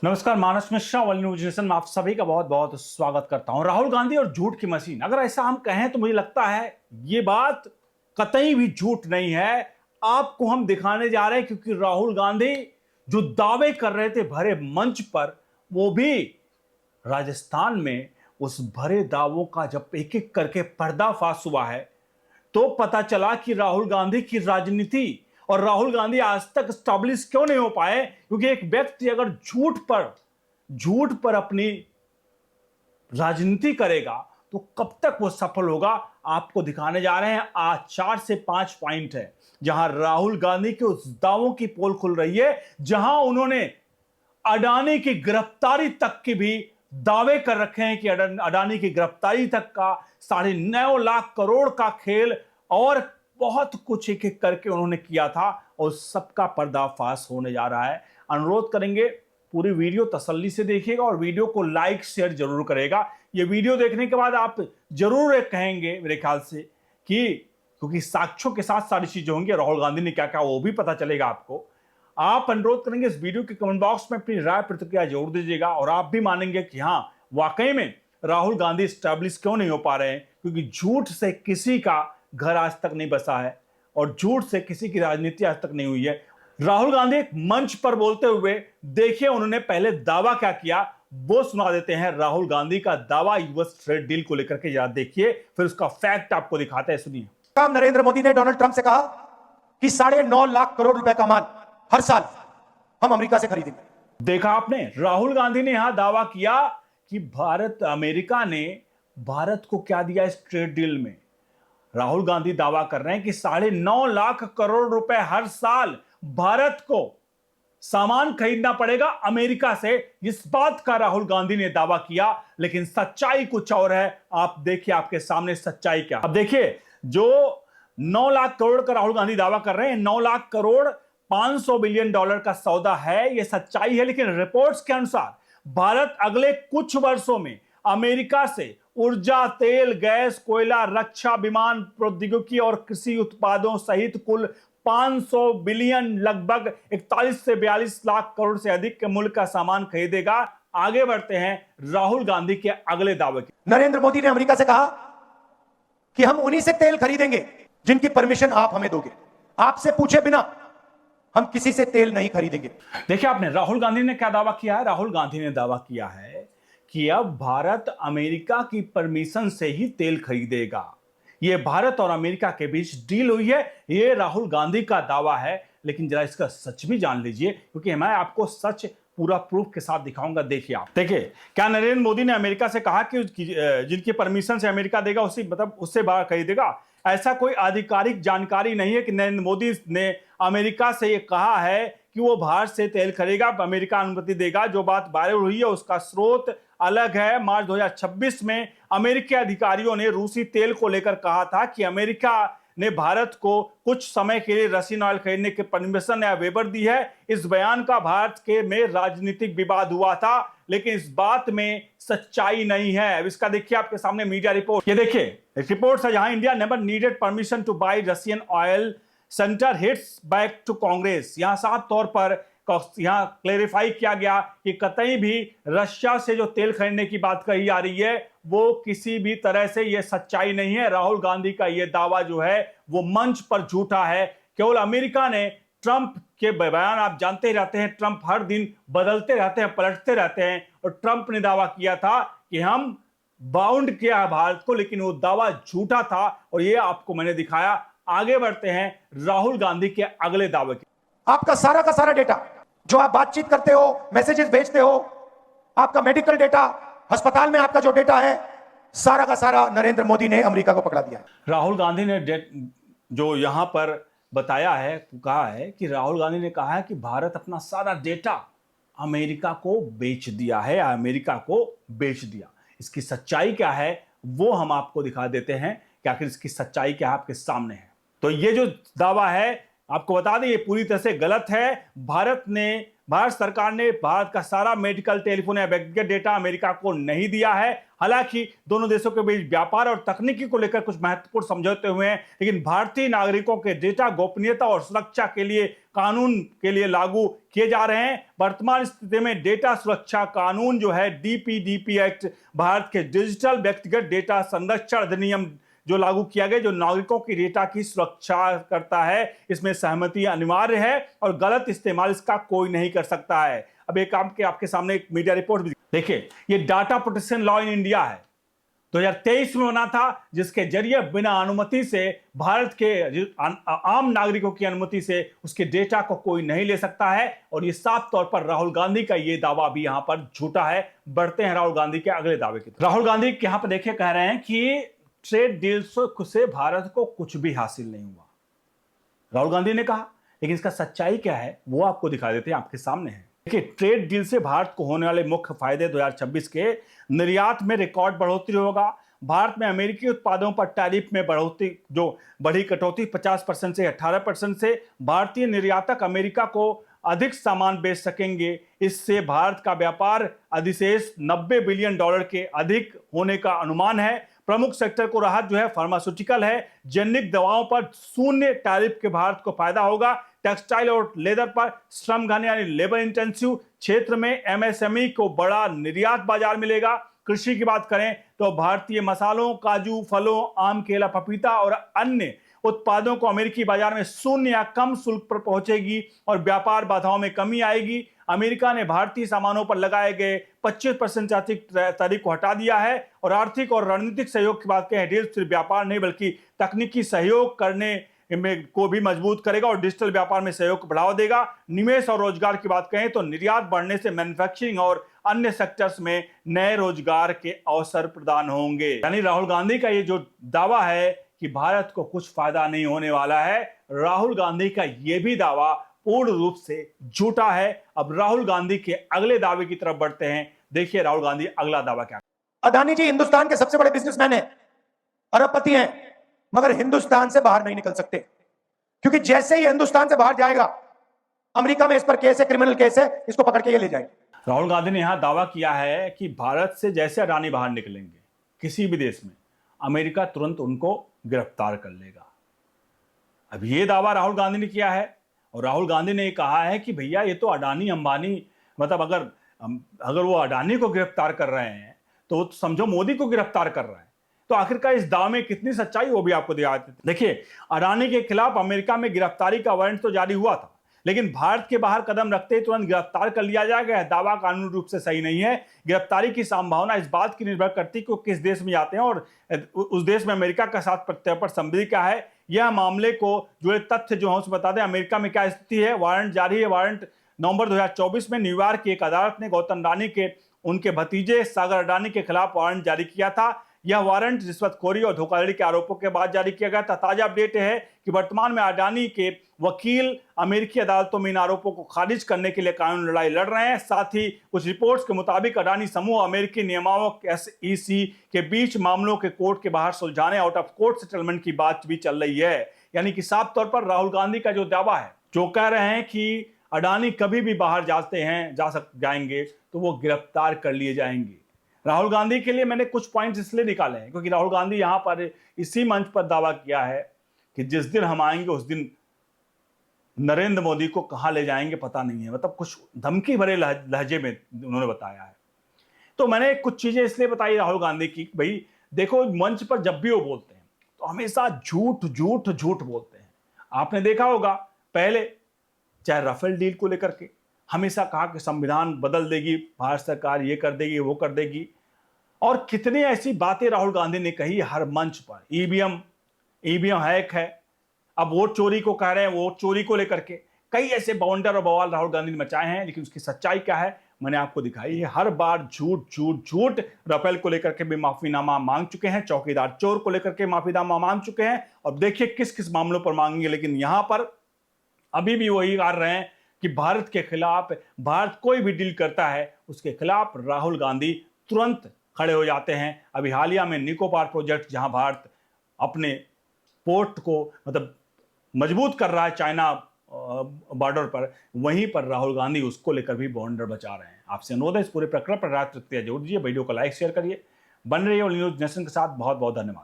नमस्कार, मानस Mishra world news nation में आप सभी का बहुत बहुत स्वागत करता हूं। राहुल गांधी और झूठ की मशीन, अगर ऐसा हम कहें तो मुझे लगता है ये बात कतई भी झूठ नहीं है। आपको हम दिखाने जा रहे हैं क्योंकि राहुल गांधी जो दावे कर रहे थे भरे मंच पर, वो भी राजस्थान में उस भरे दावों का जब एक एक करके पर्दाफाश हुआ है तो पता चला कि राहुल गांधी की राजनीति और राहुल गांधी आज तक स्टैब्लिश क्यों नहीं हो पाए। क्योंकि एक व्यक्ति अगर झूठ पर अपनी राजनीति करेगा तो कब तक वो सफल होगा। आपको दिखाने जा रहे हैं, आज 4 से 5 पॉइंट है जहां राहुल गांधी के उस दावों की पोल खुल रही है, जहां उन्होंने अडानी की गिरफ्तारी तक की भी दावे कर रखे हैं कि अडानी की गिरफ्तारी तक का 9.5 लाख करोड़ का खेल और बहुत कुछ एक एक करके उन्होंने किया था और सबका पर्दाफाश होने जा रहा है। अनुरोध करेंगे पूरी वीडियो तसल्ली से देखिएगा और वीडियो को लाइक शेयर जरूर करेगा। ये वीडियो देखने के बाद आप जरूर कहेंगे मेरे ख्याल से कि क्योंकि साक्ष्यों के साथ सारी चीजें होंगी, राहुल गांधी ने क्या कहा वो भी पता चलेगा आपको। आप अनुरोध करेंगे इस वीडियो के कमेंट बॉक्स में अपनी राय प्रतिक्रिया जरूर दीजिएगा और आप भी मानेंगे कि हाँ, वाकई में राहुल गांधी स्टैब्लिश क्यों नहीं हो पा रहे हैं। क्योंकि झूठ से किसी का घर आज तक नहीं बसा है और झूठ से किसी की राजनीति आज तक नहीं हुई है। राहुल गांधी एक मंच पर बोलते हुए देखिए उन्होंने पहले दावा क्या किया, वो सुना देते हैं। राहुल गांधी का दावा यूएस ट्रेड डील को लेकर के जरा देखिए, फिर उसका फैक्ट आपको दिखाते हैं, सुनिए। नरेंद्र मोदी ने डोनाल्ड ट्रंप से कहा कि 9.5 लाख करोड़ रुपए का माल हर साल हम अमेरिका से खरीदेंगे। देखा आपने, राहुल गांधी ने यहां दावा किया कि अमेरिका ने भारत को क्या दिया इस ट्रेड डील में। राहुल गांधी दावा कर रहे हैं कि 9.5 लाख करोड़ रुपए हर साल भारत को सामान खरीदना पड़ेगा अमेरिका से। इस बात का राहुल गांधी ने दावा किया, लेकिन सच्चाई कुछ और है। आप देखिए आपके सामने सच्चाई क्या। अब देखिए, जो 9 लाख करोड़ का राहुल गांधी दावा कर रहे हैं, 9 लाख करोड़ $500 बिलियन का सौदा है, यह सच्चाई है। लेकिन रिपोर्ट्स के अनुसार भारत अगले कुछ वर्षों में अमेरिका से ऊर्जा, तेल, गैस, कोयला, रक्षा, विमान प्रौद्योगिकी और कृषि उत्पादों सहित कुल 500 बिलियन, लगभग 41 से 42 लाख करोड़ से अधिक के मूल्य का सामान खरीदेगा। आगे बढ़ते हैं राहुल गांधी के अगले दावे की। नरेंद्र मोदी ने अमेरिका से कहा कि हम उन्हीं से तेल खरीदेंगे जिनकी परमिशन आप हमें दोगे। आपसे पूछे बिना हम किसी से तेल नहीं खरीदेंगे। देखिए आपने, राहुल गांधी ने क्या दावा किया है। राहुल गांधी ने दावा किया है कि अब भारत अमेरिका की परमिशन से ही तेल खरीदेगा। यह भारत और अमेरिका के बीच डील हुई है, यह राहुल गांधी का दावा है। लेकिन जरा इसका सच भी जान लीजिए, क्योंकि मैं आपको सच पूरा प्रूफ के साथ दिखाऊंगा। देखिए आप, देखिए क्या नरेंद्र मोदी ने अमेरिका से कहा कि जिनकी परमिशन से अमेरिका देगा उसी मतलब उससे बाहर खरीदेगा। ऐसा कोई आधिकारिक जानकारी नहीं है कि नरेंद्र मोदी ने अमेरिका से यह कहा है कि वो भारत से तेल खरीदेगा, अमेरिका अनुमति देगा। जो बात वायरल हुई है उसका स्रोत अलग है। मार्च 2026 में अमेरिकी अधिकारियों ने रूसी तेल को लेकर कहा था कि अमेरिका ने भारत को कुछ समय के लिए रशियन ऑयल खरीदने की परमिशन या वेबर दी है। इस बयान का भारत के में राजनीतिक विवाद हुआ था, लेकिन इस बात में सच्चाई नहीं है। अब इसका देखिए आपके सामने मीडिया रिपोर्ट, ये देखिए रिपोर्ट है जहां India never needed permission to buy Russian oil, centre hits back to Congress. यहां साफ तौर पर यहां क्लेरिफाई किया गया कि कतई भी रशिया से जो तेल खरीदने की बात कही आ रही है वो किसी भी तरह से यह सच्चाई नहीं है। राहुल गांधी का यह दावा जो है वो मंच पर झूठा है। केवल अमेरिका ने ट्रंप के बयान आप जानते ही रहते हैं, ट्रंप हर दिन बदलते रहते हैं, पलटते रहते हैं। और ट्रंप ने दावा किया था कि हम बाउंड किया है भारत को, लेकिन वो दावा झूठा था और ये आपको मैंने दिखाया। आगे बढ़ते हैं राहुल गांधी के अगले दावे की। आपका सारा का सारा डेटा जो आप बातचीत करते हो, मैसेजेस भेजते हो, आपका मेडिकल डेटा, अस्पताल में आपका जो डेटा है, सारा का सारा नरेंद्र मोदी ने अमेरिका को पकड़ा दिया। राहुल गांधी ने जो यहां पर बताया है, कहा है कि राहुल गांधी ने कहा है कि भारत अपना सारा डेटा अमेरिका को बेच दिया है या अमेरिका को बेच दिया। इसकी सच्चाई क्या है वो हम आपको दिखा देते हैं कि आखिर इसकी सच्चाई क्या है, आपके सामने है। तो ये जो दावा है आपको बता दें ये पूरी तरह से गलत है। भारत सरकार ने भारत का सारा मेडिकल, टेलीफोन या व्यक्तिगत डेटा अमेरिका को नहीं दिया है। हालांकि दोनों देशों के बीच व्यापार और तकनीकी को लेकर कुछ महत्वपूर्ण समझौते हुए हैं, लेकिन भारतीय नागरिकों के डेटा गोपनीयता और सुरक्षा के लिए कानून के लिए लागू किए जा रहे हैं। वर्तमान स्थिति में डेटा सुरक्षा कानून जो है डीपीडीपी एक्ट, भारत के डिजिटल व्यक्तिगत डेटा संरक्षण अधिनियम जो लागू किया गया, जो नागरिकों की डेटा की सुरक्षा करता है, इसमें सहमति अनिवार्य है और गलत इस्तेमाल इसका कोई नहीं कर सकता है। अब एक आपके सामने एक मीडिया रिपोर्ट भी देखिए, ये data protection law in India है, 2023 में बना था, जिसके जरिए बिना अनुमति से भारत के आम नागरिकों की अनुमति से उसके डेटा को कोई नहीं ले सकता है। और ये साफ तौर पर राहुल गांधी का ये दावा भी यहां पर झूठा है। बढ़ते हैं राहुल गांधी के अगले दावे की तरफ। राहुल गांधी यहां पर देखिए कह रहे हैं कि ट्रेड डील से भारत को कुछ भी हासिल नहीं हुआ, राहुल गांधी ने कहा। लेकिन इसका सच्चाई क्या है वो आपको दिखा देते हैं, आपके सामने है। देखिए, ट्रेड डील से भारत को होने वाले मुख्य फायदे 2026 के निर्यात में रिकॉर्ड बढ़ोतरी होगा। भारत में अमेरिकी उत्पादों पर टैरिफ में बढ़ोतरी, जो बड़ी कटौती 50% से 18% से भारतीय निर्यातक अमेरिका को अधिक सामान बेच सकेंगे। इससे भारत का व्यापार अधिशेष $90 बिलियन के अधिक होने का अनुमान है। प्रमुख सेक्टर को राहत जो है फार्मास्यूटिकल है। जेनेरिक दवाओं पर शून्य टैरिफ के भारत को फायदा होगा। टेक्सटाइल और लेदर पर श्रम घन यानी लेबर इंटेंसिव क्षेत्र में एमएसएमई को बड़ा निर्यात बाजार मिलेगा। कृषि की बात करें तो भारतीय मसालों, काजू, फलों, आम, केला, पपीता और अन्य उत्पादों को अमेरिकी बाजार में शून्य या कम शुल्क पर पहुंचेगी और व्यापार बाधाओं में कमी आएगी। अमेरिका ने भारतीय सामानों पर लगाए गए 25% आर्थिक टैरिफ को हटा दिया है। और आर्थिक और रणनीतिक सहयोग की बात करें, डील सिर्फ व्यापार नहीं बल्कि तकनीकी सहयोग करने में को भी मजबूत करेगा और डिजिटल व्यापार में सहयोग को बढ़ावा देगा। निवेश और रोजगार की बात करें तो निर्यात बढ़ने से मैन्युफैक्चरिंग और अन्य सेक्टर्स में नए रोजगार के अवसर प्रदान होंगे। यानी राहुल गांधी का ये जो दावा है कि भारत को कुछ फायदा नहीं होने वाला है, राहुल गांधी का यह भी दावा पूर्ण रूप से झूठा है। अब राहुल गांधी के अगले दावे की तरफ बढ़ते हैं। देखिए राहुल गांधी अगला दावा क्या। अदानी जी हिंदुस्तान के सबसे बड़े बिजनेसमैन हैं, अरबपति हैं, मगर हिंदुस्तान से बाहर नहीं निकल सकते, क्योंकि जैसे ही हिंदुस्तान से बाहर जाएगा, अमेरिका में इस पर केस है, क्रिमिनल केस है, इसको पकड़ के ये ले जाएंगे। राहुल गांधी ने यहां दावा किया है कि भारत से जैसे अडानी बाहर निकलेंगे किसी भी देश में, अमेरिका तुरंत उनको गिरफ्तार कर लेगा। अब ये दावा राहुल गांधी ने किया है और राहुल गांधी ने कहा है कि भैया ये तो अडानी अंबानी, मतलब अगर वो अडानी को गिरफ्तार कर रहे हैं तो समझो मोदी को गिरफ्तार कर रहे हैं। तो आखिरकार इस दावे में कितनी सच्चाई वो भी आपको दिखा देते हैं। देखिए, अडानी के खिलाफ अमेरिका में गिरफ्तारी का वारंट तो जारी हुआ था, लेकिन भारत के बाहर कदम रखते ही तुरंत गिरफ्तार कर लिया जाएगा। दावा कानूनी रूप से सही नहीं है। गिरफ्तारी की संभावना इस बात की निर्भर करती है कि वो किस देश में जाते हैं और उस देश में अमेरिका का साथ प्रत्यर्पण संबंधी क्या है। यह मामले को जुड़े तथ्य जो है उसे बता दें। अमेरिका में क्या स्थिति है। वारंट जारी है। वारंट नवंबर 2024 में न्यूयॉर्क की एक अदालत ने गौतम अडानी के उनके भतीजे सागर अडानी के खिलाफ वारंट जारी किया था। यह वारंट रिश्वतखोरी और धोखाधड़ी के आरोपों के बाद जारी किया गया था। ताजा अपडेट है कि वर्तमान में अडानी के वकील अमेरिकी अदालतों में इन आरोपों को खारिज करने के लिए कानूनी लड़ाई लड़ रहे हैं। साथ ही कुछ रिपोर्ट्स के मुताबिक अडानी समूह अमेरिकी नियामक SEC के बीच मामलों के कोर्ट के बाहर सुलझाने, आउट ऑफ कोर्ट सेटलमेंट की बात भी चल रही है। यानी कि साफ तौर पर राहुल गांधी का जो दावा है, जो कह रहे हैं कि अडानी कभी भी बाहर जाएंगे तो वो गिरफ्तार कर लिए जाएंगे। राहुल गांधी के लिए मैंने कुछ पॉइंट्स इसलिए निकाले हैं क्योंकि राहुल गांधी यहां पर इसी मंच पर दावा किया है कि जिस दिन हम आएंगे उस दिन नरेंद्र मोदी को कहां ले जाएंगे पता नहीं है। मतलब कुछ धमकी भरे लहजे में उन्होंने बताया है। तो मैंने कुछ चीजें इसलिए बताई राहुल गांधी की, भाई देखो मंच पर जब भी वो बोलते हैं तो हमेशा झूठ झूठ झूठ बोलते हैं। आपने देखा होगा पहले चाहे राफेल डील को लेकर के हमेशा कहा कि संविधान बदल देगी भारत सरकार, ये कर देगी वो कर देगी, और कितनी ऐसी बातें राहुल गांधी ने कही हर मंच पर। ईवीएम हैक है, अब वोट चोरी को कह रहे हैं, वोट चोरी को लेकर के कई ऐसे बाउंडर और बवाल राहुल गांधी ने मचाए हैं। लेकिन उसकी सच्चाई क्या है मैंने आपको दिखाई है। हर बार झूठ झूठ झूठ। राफेल को लेकर के भी माफीनामा मांग चुके हैं, चौकीदार चोर को लेकर के माफीनामा मांग चुके हैं, अब देखिए किस किस मामलों पर मांगेंगे। लेकिन यहां पर अभी भी वही कर रहे हैं कि भारत के खिलाफ, भारत कोई भी डील करता है उसके खिलाफ राहुल गांधी तुरंत खड़े हो जाते हैं। अभी हालिया में निकोबार प्रोजेक्ट, जहां भारत अपने पोर्ट को, मतलब मजबूत कर रहा है चाइना बॉर्डर पर, वहीं पर राहुल गांधी उसको लेकर भी बॉर्डर बचा रहे हैं। आपसे अनुरोध है इस पूरे प्रकरण पर रात प्रतिक्रिया जरूर दीजिए, वीडियो को लाइक शेयर करिए, बन रही है न्यूज नेशन के साथ। बहुत बहुत धन्यवाद।